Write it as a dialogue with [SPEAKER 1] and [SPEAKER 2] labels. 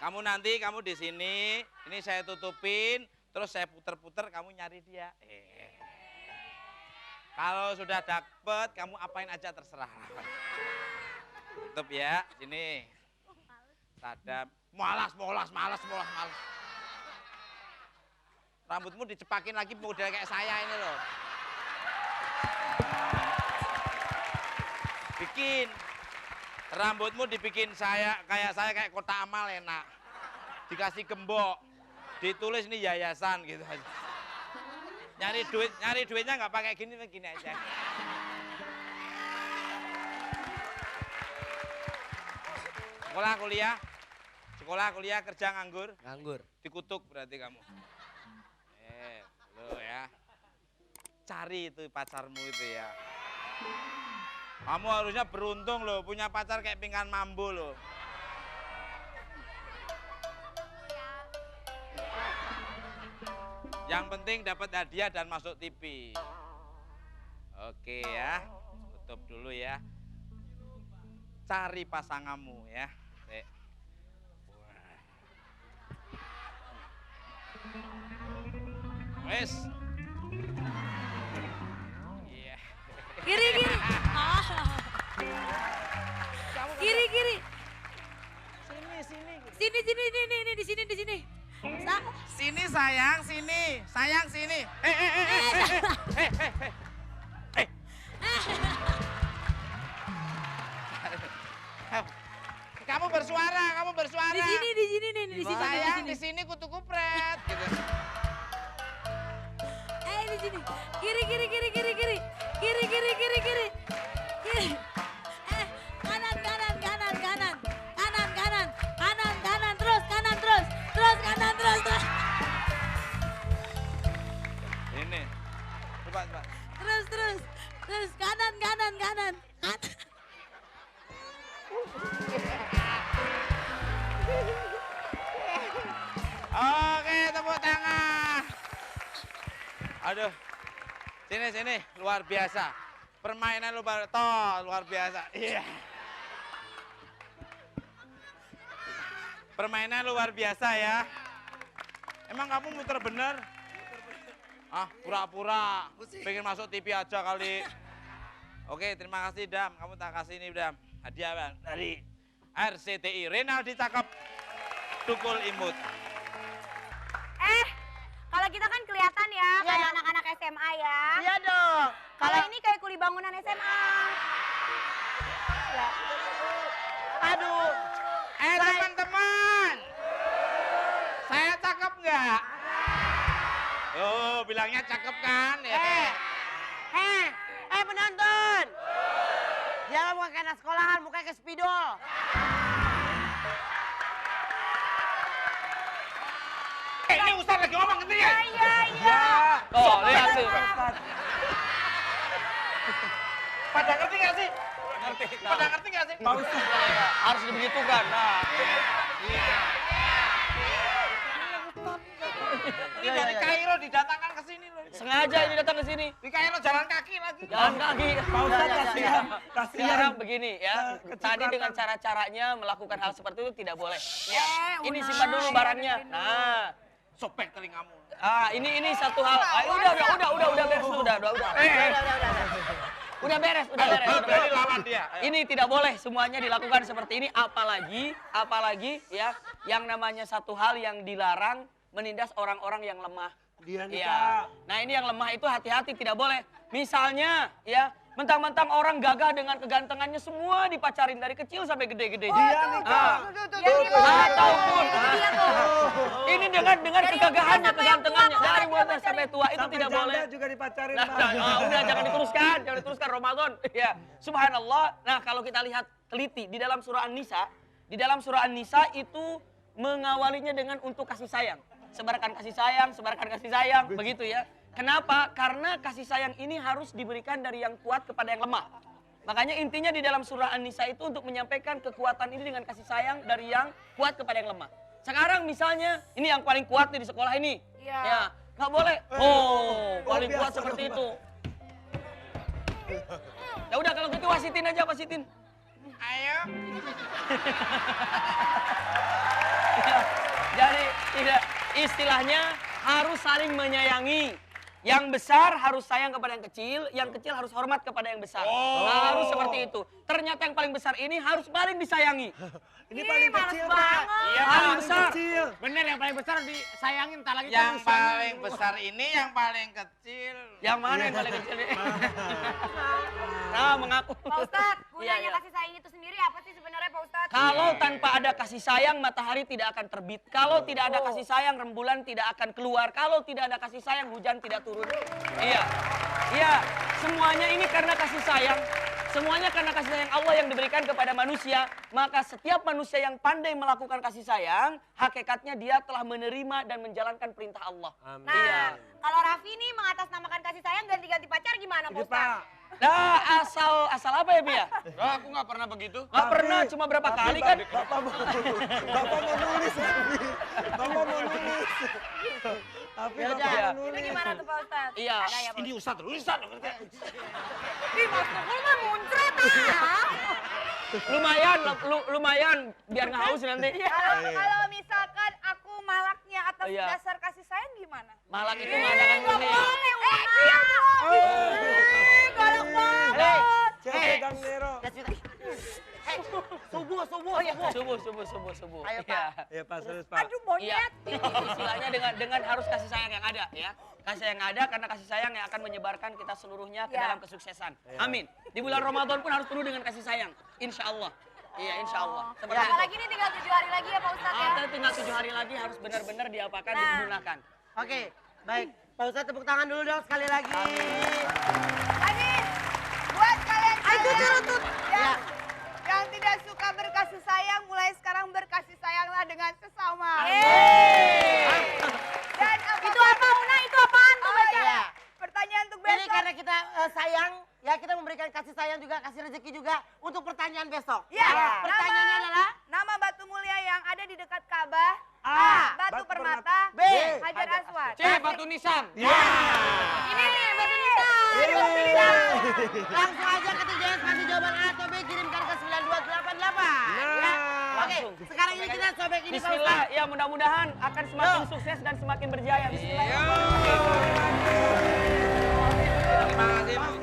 [SPEAKER 1] Kamu nanti di sini, ini saya tutupin, terus saya puter-puter, kamu nyari dia. Kalau sudah dapet, kamu apain aja terserah. Tutup ya, sini. Sadam, malas. Rambutmu dicepakin lagi model kayak saya ini loh. Bikin. Rambutmu dibikin kayak kotak amal enak. Dikasih gembok. Ditulis nih yayasan gitu aja. Nyari duitnya nggak pakai gini aja. Sekolah kuliah kerja nganggur. Dikutuk berarti kamu. Lo ya. Cari itu pacarmu itu ya. Kamu harusnya beruntung loh, punya pacar kayak Pinkan Mambo loh. Yang penting dapat hadiah dan masuk TV. Oke ya, tutup dulu ya. Cari pasanganmu ya. Wes. Iya.
[SPEAKER 2] Kiri. Kiri. Sini, di sini.
[SPEAKER 1] Sini sayang, sini. Sayang sini. Kamu bersuara.
[SPEAKER 2] Di sini.
[SPEAKER 1] Sayang di sini kutu kupret gitu.
[SPEAKER 2] Di sini. Kiri. Kanan. Terus kanan.
[SPEAKER 1] Ini. Coba.
[SPEAKER 2] Terus kanan.
[SPEAKER 1] Oke, tepuk tangan. Aduh. Sini, luar biasa. Permainan luar biasa. Iya. Permainan luar biasa ya. Emang kamu muter bener? Pura-pura. Pengen masuk TV aja kali. Oke, terima kasih Dam. Kamu tak kasih ini Dam. Hadiah Bang dari RCTI. Renaldi cakep. Tukul imut.
[SPEAKER 3] Kalau kita kan kelihatan ya, kayak anak-anak SMA ya.
[SPEAKER 4] Iya dong.
[SPEAKER 3] Kalau ini kayak kuli bangunan SMA. Ya.
[SPEAKER 4] Aduh.
[SPEAKER 1] Teman-teman. Saya cakep nggak? Oh, bilangnya cakep kan? Ya.
[SPEAKER 4] Penonton. Jangan muka kayak anak sekolahan, muka kayak spidol.
[SPEAKER 1] Ini Ustaz lagi ngomong ngerti ya?
[SPEAKER 3] Iya.
[SPEAKER 1] Oh, lihat tuh. Pada ngerti nggak sih? Pada ngerti nggak sih?
[SPEAKER 5] Harus dibegitukan. Nah.
[SPEAKER 1] Ini dari Kairo didatangkan ke sini loh.
[SPEAKER 5] Sengaja ini datang ke sini.
[SPEAKER 1] Di Kairo jalan kaki lagi.
[SPEAKER 5] Jalan kaki.
[SPEAKER 4] Pak Ustadz kasihan.
[SPEAKER 5] Sekarang begini ya. Tadi dengan cara-caranya melakukan hal seperti itu tidak boleh. Ya. Ini simpan dulu barangnya. Nah.
[SPEAKER 1] Sobek telingamu.
[SPEAKER 5] Ini satu hal. Udah beres. Udah beres.
[SPEAKER 1] Berani lawan dia.
[SPEAKER 5] Ini tidak boleh semuanya dilakukan seperti ini, apalagi ya yang namanya satu hal yang dilarang menindas orang-orang yang lemah.
[SPEAKER 4] Iya.
[SPEAKER 5] Nah, ini yang lemah itu hati-hati, tidak boleh. Misalnya ya, mentang-mentang orang gagah dengan kegantengannya semua dipacarin dari kecil sampai gede-gede. Ataupun ini dengan kegagahannya, kegantengannya dari muda sampai tua itu tidak boleh.
[SPEAKER 4] Juga dipacarin.
[SPEAKER 5] Udah jangan diteruskan Ramadan. Ya, subhanallah. Nah, kalau kita lihat teliti di dalam surah An-Nisa itu mengawalinya dengan untuk kasih sayang. Sebarkan kasih sayang, begitu ya. Kenapa? Karena kasih sayang ini harus diberikan dari yang kuat kepada yang lemah. Makanya intinya di dalam surah An-Nisa itu untuk menyampaikan kekuatan ini dengan kasih sayang dari yang kuat kepada yang lemah. Sekarang misalnya, ini yang paling kuat nih di sekolah ini.
[SPEAKER 3] Iya.
[SPEAKER 5] Ya, nggak boleh. Paling kuat seperti itu. Ya udah kalau gitu wasitin aja, wasitin.
[SPEAKER 1] Ayo.
[SPEAKER 5] Jadi tidak, istilahnya harus saling menyayangi. Yang besar harus sayang kepada yang kecil harus hormat kepada yang besar. Harus seperti itu. Ternyata yang paling besar ini harus paling disayangi.
[SPEAKER 4] Ini paling kecil,
[SPEAKER 3] banget.
[SPEAKER 1] Iya,
[SPEAKER 5] Paling besar.
[SPEAKER 6] Bener, yang paling besar disayangin, tak lagi
[SPEAKER 1] Yang paling besar ini yang paling kecil.
[SPEAKER 5] Yang mana yang paling kecil? Nah, mengaku.
[SPEAKER 3] Pak Ustadz,
[SPEAKER 5] Iya,
[SPEAKER 3] gunanya
[SPEAKER 5] iya.
[SPEAKER 3] kasih sayang itu sendiri apa sih sebenarnya Pak Ustadz?
[SPEAKER 5] Kalau tanpa ada kasih sayang, matahari tidak akan terbit. Kalau tidak ada kasih sayang, rembulan tidak akan keluar. Kalau tidak ada kasih sayang, hujan tidak turun. Iya, iya. Semuanya ini karena kasih sayang. Semuanya karena kasih sayang Allah yang diberikan kepada manusia. Maka setiap manusia yang pandai melakukan kasih sayang, hakikatnya dia telah menerima dan menjalankan perintah Allah.
[SPEAKER 3] Nah,
[SPEAKER 5] Iya.
[SPEAKER 3] kalau Raffi nih mengatasnamakan kasih sayang ganti-ganti pacar gimana Pak Ustadz?
[SPEAKER 5] Nah, asal apa ya, Bia?
[SPEAKER 6] aku nggak pernah begitu.
[SPEAKER 5] Nggak pernah, cuma berapa kali kan?
[SPEAKER 4] Bapak mau nulis, Bapak mau nulis. Tapi
[SPEAKER 5] Ya
[SPEAKER 4] Bapak
[SPEAKER 5] udah.
[SPEAKER 4] mau
[SPEAKER 3] Itu
[SPEAKER 4] nulis.
[SPEAKER 3] gimana tuh Pak Ustadz?
[SPEAKER 5] Iya.
[SPEAKER 3] Ada ya Pak
[SPEAKER 1] Ini
[SPEAKER 3] Ustadz?
[SPEAKER 1] Ustadz.
[SPEAKER 3] Ih, Mas Tukul mah muncrat ah.
[SPEAKER 5] Lumayan, biar nggak haus nanti.
[SPEAKER 3] Kalau misalkan aku malaknya atas
[SPEAKER 5] Iya.
[SPEAKER 3] dasar kasih sayang gimana?
[SPEAKER 5] Malak itu mengadakan murni.
[SPEAKER 3] Galak banget.
[SPEAKER 4] Cek pegang Nero.
[SPEAKER 5] Subuh.
[SPEAKER 4] Ayo,
[SPEAKER 5] Iya.
[SPEAKER 4] Ya Pak, terus Pak.
[SPEAKER 3] Aduh
[SPEAKER 5] Iya,
[SPEAKER 3] monyet.
[SPEAKER 5] istilahnya dengan harus kasih sayang yang ada ya. Kasih sayang yang ada karena kasih sayang yang akan menyebarkan kita seluruhnya ke
[SPEAKER 3] Ya.
[SPEAKER 5] dalam kesuksesan. Amin. Di bulan Ramadan pun harus penuh dengan kasih sayang. Insya Allah. Iya, insya Allah. Seperti itu.
[SPEAKER 3] Apalagi nih tinggal 7 hari lagi ya Pak Ustadz ya.
[SPEAKER 5] Kita tinggal 7 hari lagi harus benar-benar diapakan,
[SPEAKER 3] Nah.
[SPEAKER 5] digunakan.
[SPEAKER 4] Oke, baik. Pak Ustadz tepuk tangan dulu dong sekali lagi.
[SPEAKER 3] Lagi buat kalian
[SPEAKER 2] Tuntut.
[SPEAKER 4] Ya.
[SPEAKER 3] yang tidak suka berkasih sayang, mulai sekarang berkasih sayanglah dengan sesama. Dan itu apa Una? Itu apaan tuh baca?
[SPEAKER 4] Iya.
[SPEAKER 3] Pertanyaan untuk
[SPEAKER 4] Ini
[SPEAKER 3] besok.
[SPEAKER 4] karena kita sayang, ya kita memberikan kasih sayang juga, kasih rezeki juga untuk pertanyaan besok.
[SPEAKER 3] Ya,
[SPEAKER 4] Pertanyaannya adalah
[SPEAKER 3] nama batu mulia yang ada di dekat Ka'bah.
[SPEAKER 4] A.
[SPEAKER 3] Batu permata.
[SPEAKER 4] B.
[SPEAKER 3] Hajar Aswad.
[SPEAKER 6] C, batu nisan.
[SPEAKER 3] Ini nih batu nisan.
[SPEAKER 4] Langsung aja ketik spasi jawaban A atau B, kirimkan ke 9288. Ya. Oke, sekarang ini kita sobek ini Pak
[SPEAKER 5] Bismillah,
[SPEAKER 4] Ustadz.
[SPEAKER 5] ya mudah-mudahan akan semakin sukses dan semakin berjaya. Bismillah.
[SPEAKER 1] Terima kasih.